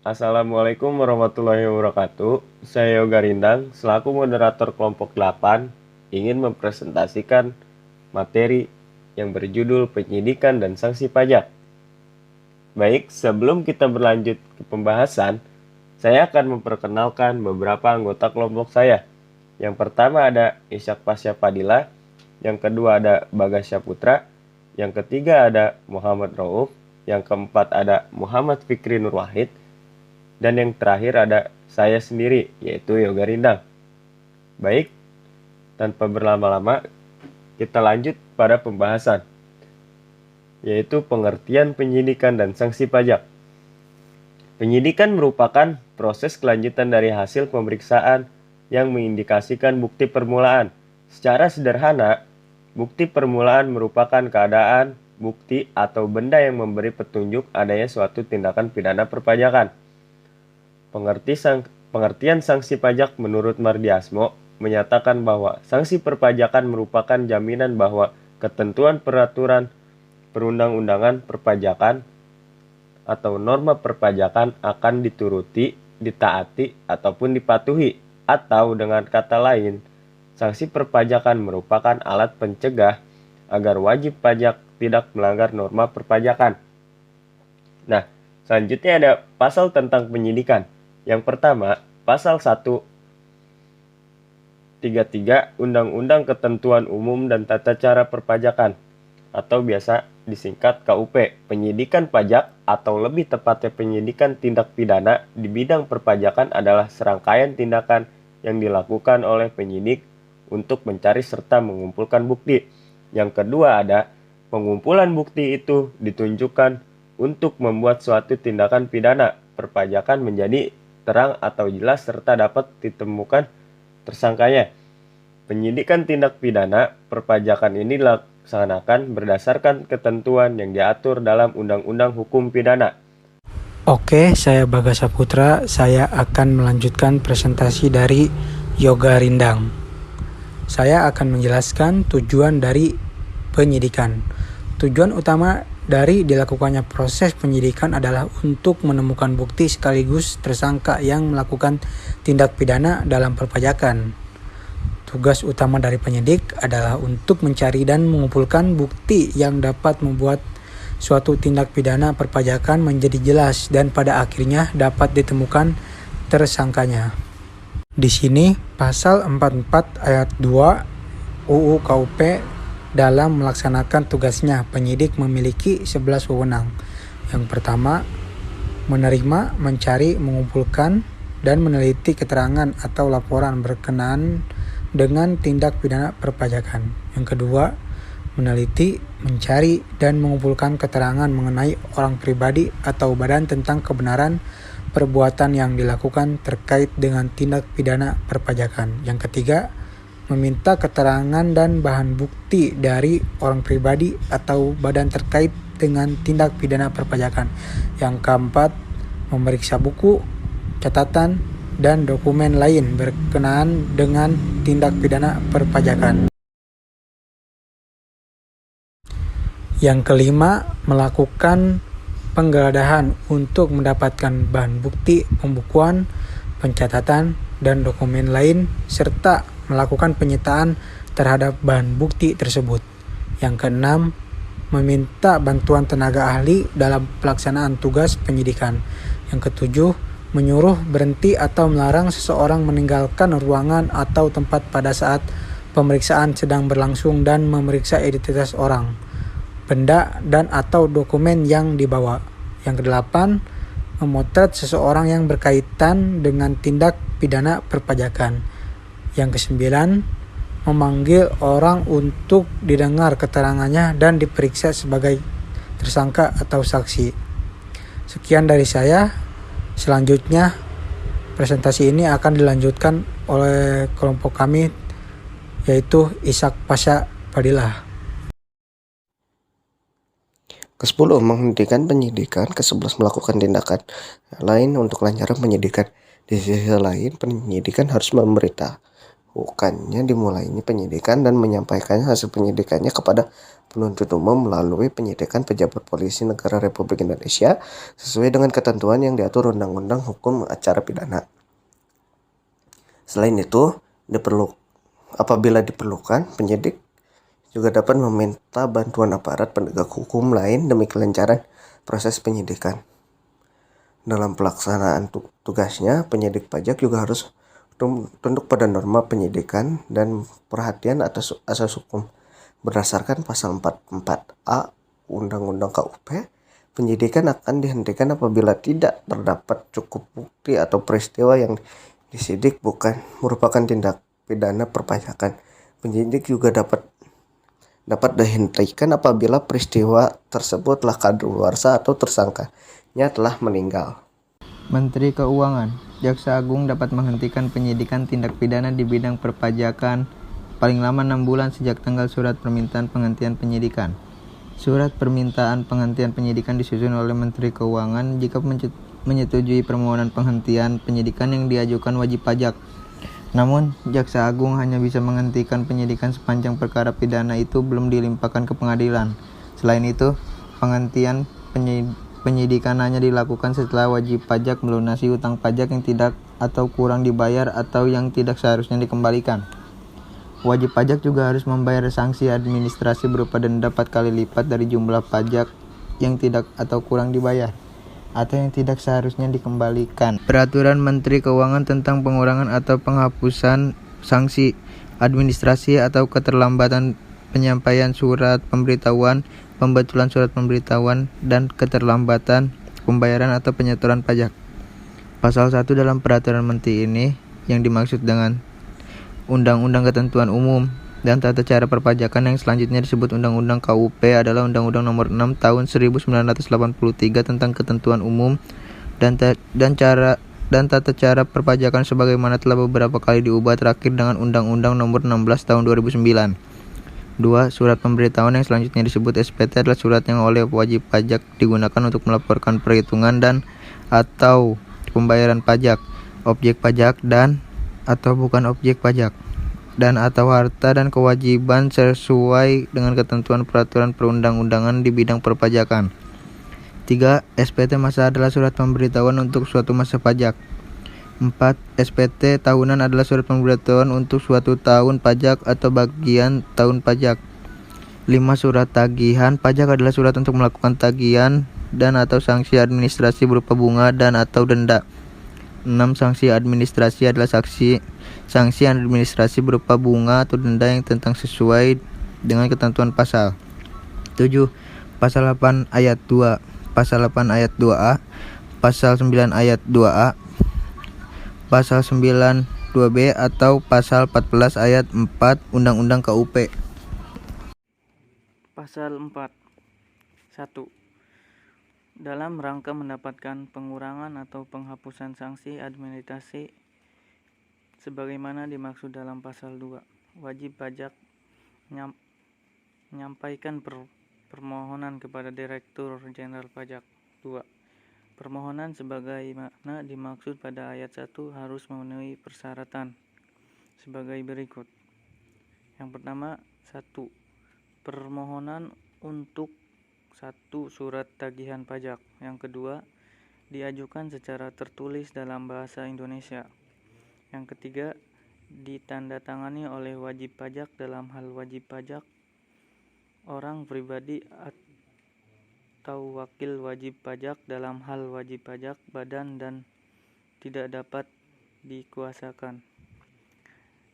Assalamualaikum warahmatullahi wabarakatuh. Saya Yoga Rindang, selaku moderator kelompok 8, ingin mempresentasikan materi yang berjudul Penyidikan dan Sanksi Pajak. Baik, sebelum kita berlanjut ke pembahasan, saya akan memperkenalkan beberapa anggota kelompok saya. Yang pertama ada Ishak Pasya Padilla, yang kedua ada Bagas Syaputra, yang ketiga ada Muhammad Rauf, yang keempat ada Muhammad Fikri Nur Wahid, dan yang terakhir ada saya sendiri, yaitu Yoga Rindang. Baik, tanpa berlama-lama, kita lanjut pada pembahasan, yaitu pengertian penyidikan dan sanksi pajak. Penyidikan merupakan proses kelanjutan dari hasil pemeriksaan yang mengindikasikan bukti permulaan. Secara sederhana, bukti permulaan merupakan keadaan, bukti, atau benda yang memberi petunjuk adanya suatu tindakan pidana perpajakan. Pengertian sanksi pajak menurut Mardiasmo menyatakan bahwa sanksi perpajakan merupakan jaminan bahwa ketentuan peraturan perundang-undangan perpajakan atau norma perpajakan akan dituruti, ditaati, ataupun dipatuhi. Atau dengan kata lain, sanksi perpajakan merupakan alat pencegah agar wajib pajak tidak melanggar norma perpajakan. Nah, selanjutnya ada pasal tentang penyidikan. Yang pertama, pasal 133 Undang-Undang Ketentuan Umum dan Tata Cara Perpajakan atau biasa disingkat KUP. Penyidikan pajak atau lebih tepatnya penyidikan tindak pidana di bidang perpajakan adalah serangkaian tindakan yang dilakukan oleh penyidik untuk mencari serta mengumpulkan bukti. Yang kedua ada pengumpulan bukti itu ditunjukkan untuk membuat suatu tindakan pidana perpajakan menjadi terang atau jelas serta dapat ditemukan tersangkanya. Penyidikan tindak pidana perpajakan ini dilaksanakan berdasarkan ketentuan yang diatur dalam Undang-Undang Hukum Pidana. Oke, saya Bagas Saputra. Saya akan melanjutkan presentasi dari Yoga Rindang. Saya akan menjelaskan tujuan dari penyidikan. Tujuan utama dari dilakukannya proses penyidikan adalah untuk menemukan bukti sekaligus tersangka yang melakukan tindak pidana dalam perpajakan. Tugas utama dari penyidik adalah untuk mencari dan mengumpulkan bukti yang dapat membuat suatu tindak pidana perpajakan menjadi jelas dan pada akhirnya dapat ditemukan tersangkanya. Di sini pasal 44 ayat 2 UU KUP dalam melaksanakan tugasnya, penyidik memiliki 11 wewenang. Yang pertama, menerima, mencari, mengumpulkan, dan meneliti keterangan atau laporan berkenaan dengan tindak pidana perpajakan. Yang kedua, meneliti, mencari, dan mengumpulkan keterangan mengenai orang pribadi atau badan tentang kebenaran perbuatan yang dilakukan terkait dengan tindak pidana perpajakan. Yang ketiga, meminta keterangan dan bahan bukti dari orang pribadi atau badan terkait dengan tindak pidana perpajakan. Yang keempat, memeriksa buku, catatan, dan dokumen lain berkenaan dengan tindak pidana perpajakan. Yang kelima, melakukan penggeledahan untuk mendapatkan bahan bukti, pembukuan, pencatatan, dan dokumen lain, serta melakukan penyitaan terhadap bahan bukti tersebut. Yang keenam, meminta bantuan tenaga ahli dalam pelaksanaan tugas penyidikan. Yang ketujuh, menyuruh, berhenti, atau melarang seseorang meninggalkan ruangan atau tempat pada saat pemeriksaan sedang berlangsung dan memeriksa identitas orang, benda, dan atau dokumen yang dibawa. Yang kedelapan, memotret seseorang yang berkaitan dengan tindak pidana perpajakan. Yang kesembilan, memanggil orang untuk didengar keterangannya dan diperiksa sebagai tersangka atau saksi. Sekian dari saya. Selanjutnya, presentasi ini akan dilanjutkan oleh kelompok kami, yaitu Ishak Pasya Padilla. Ke-10 menghentikan penyidikan. Ke-11 melakukan tindakan lain untuk kelancaran penyidikan. Di sisi lain, penyidikan harus memberitahukannya dimulainya penyidikan dan menyampaikan hasil penyidikannya kepada penuntut umum melalui penyidikan pejabat polisi negara Republik Indonesia sesuai dengan ketentuan yang diatur Undang-Undang Hukum Acara Pidana. Selain itu, apabila diperlukan, penyidik juga dapat meminta bantuan aparat penegak hukum lain demi kelancaran proses penyidikan. Dalam pelaksanaan tugasnya, penyidik pajak juga harus tunduk pada norma penyidikan dan perhatian atas asas hukum. Berdasarkan pasal 44A Undang-Undang KUP, penyidikan akan dihentikan apabila tidak terdapat cukup bukti atau peristiwa yang disidik bukan merupakan tindak pidana perpajakan. Penyidik juga dapat dihentikan apabila peristiwa tersebut telah kadaluarsa atau tersangkanya telah meninggal. Menteri Keuangan, Jaksa Agung dapat menghentikan penyidikan tindak pidana di bidang perpajakan paling lama 6 bulan sejak tanggal surat permintaan penghentian penyidikan. Surat permintaan penghentian penyidikan disusun oleh Menteri Keuangan jika menyetujui permohonan penghentian penyidikan yang diajukan wajib pajak. Namun, Jaksa Agung hanya bisa menghentikan penyidikan sepanjang perkara pidana itu belum dilimpahkan ke pengadilan. Selain itu, penghentian penyidikan hanya dilakukan setelah wajib pajak melunasi utang pajak yang tidak atau kurang dibayar atau yang tidak seharusnya dikembalikan. Wajib pajak juga harus membayar sanksi administrasi berupa denda 4 kali lipat dari jumlah pajak yang tidak atau kurang dibayar atau yang tidak seharusnya dikembalikan. Peraturan Menteri Keuangan tentang pengurangan atau penghapusan sanksi administrasi atau keterlambatan penyampaian surat pemberitahuan, pembetulan surat pemberitahuan, dan keterlambatan pembayaran atau penyetoran pajak. Pasal 1 dalam peraturan menteri ini yang dimaksud dengan Undang-Undang Ketentuan Umum dan Tata Cara Perpajakan yang selanjutnya disebut Undang-Undang KUP adalah Undang-Undang Nomor 6 Tahun 1983 tentang Ketentuan Umum dan Tata Cara Perpajakan sebagaimana telah beberapa kali diubah terakhir dengan Undang-Undang Nomor 16 Tahun 2009. 2. Surat pemberitahuan yang selanjutnya disebut SPT adalah surat yang oleh wajib pajak digunakan untuk melaporkan perhitungan dan atau pembayaran pajak, objek pajak dan atau bukan objek pajak, dan atau harta dan kewajiban sesuai dengan ketentuan peraturan perundang-undangan di bidang perpajakan. 3. SPT masa adalah surat pemberitahuan untuk suatu masa pajak. 4. SPT tahunan adalah surat pemberitahuan untuk suatu tahun pajak atau bagian tahun pajak. 5. Surat tagihan pajak adalah surat untuk melakukan tagihan dan atau sanksi administrasi berupa bunga dan atau denda. 6. Sanksi administrasi adalah sanksi administrasi berupa bunga atau denda yang tentang sesuai dengan ketentuan pasal. 7. Pasal 8 ayat 2, Pasal 8 ayat 2A, Pasal 9 ayat 2A, Pasal 9 2B atau Pasal 14 ayat 4 Undang-Undang KUP. Pasal 4. 1. Dalam rangka mendapatkan pengurangan atau penghapusan sanksi administrasi sebagaimana dimaksud dalam pasal 2, wajib pajak menyampaikan permohonan kepada Direktur Jenderal Pajak. 2. Permohonan sebagaimana dimaksud pada ayat 1 harus memenuhi persyaratan sebagai berikut. Yang pertama, 1. Permohonan untuk 1. Surat tagihan pajak. Yang kedua, diajukan secara tertulis dalam bahasa Indonesia. Yang ketiga, ditandatangani oleh wajib pajak dalam hal wajib pajak, orang pribadi atau wakil wajib pajak dalam hal wajib pajak, badan dan tidak dapat dikuasakan.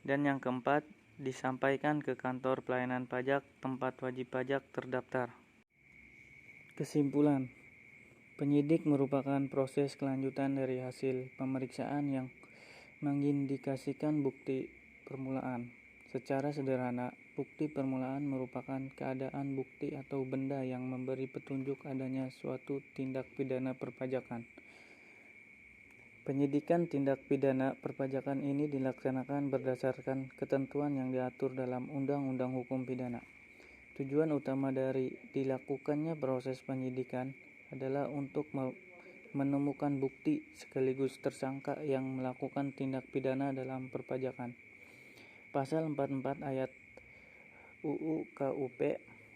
Dan yang keempat, disampaikan ke kantor pelayanan pajak tempat wajib pajak terdaftar. Kesimpulan, penyidik merupakan proses kelanjutan dari hasil pemeriksaan yang mengindikasikan bukti permulaan. Secara sederhana, bukti permulaan merupakan keadaan bukti atau benda yang memberi petunjuk adanya suatu tindak pidana perpajakan. Penyidikan tindak pidana perpajakan ini dilaksanakan berdasarkan ketentuan yang diatur dalam Undang-Undang Hukum Pidana. Tujuan utama dari dilakukannya proses penyidikan adalah untuk menemukan bukti sekaligus tersangka yang melakukan tindak pidana dalam perpajakan. Pasal 44 ayat UU KUP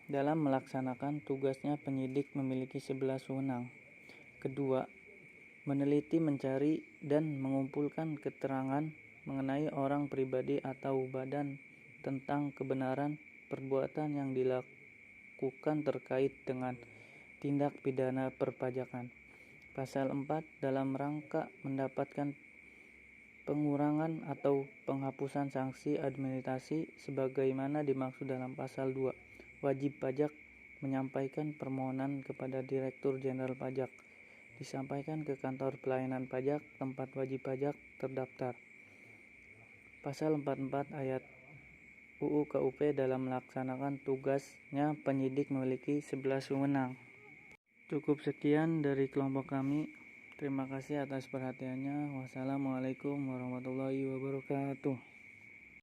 Dalam melaksanakan tugasnya, penyidik memiliki 11 wewenang. Kedua, meneliti, mencari, dan mengumpulkan keterangan mengenai orang pribadi atau badan tentang kebenaran perbuatan yang dilakukan terkait dengan tindak pidana perpajakan. Pasal 4, dalam rangka mendapatkan pengurangan atau penghapusan sanksi administrasi sebagaimana dimaksud dalam pasal 2, wajib pajak menyampaikan permohonan kepada Direktur Jenderal Pajak, disampaikan ke kantor pelayanan pajak tempat wajib pajak terdaftar. Pasal 44 ayat UU KUP, dalam melaksanakan tugasnya penyidik memiliki 11 wewenang. Cukup sekian dari kelompok kami. Terima kasih atas perhatiannya. Wassalamualaikum warahmatullahi wabarakatuh.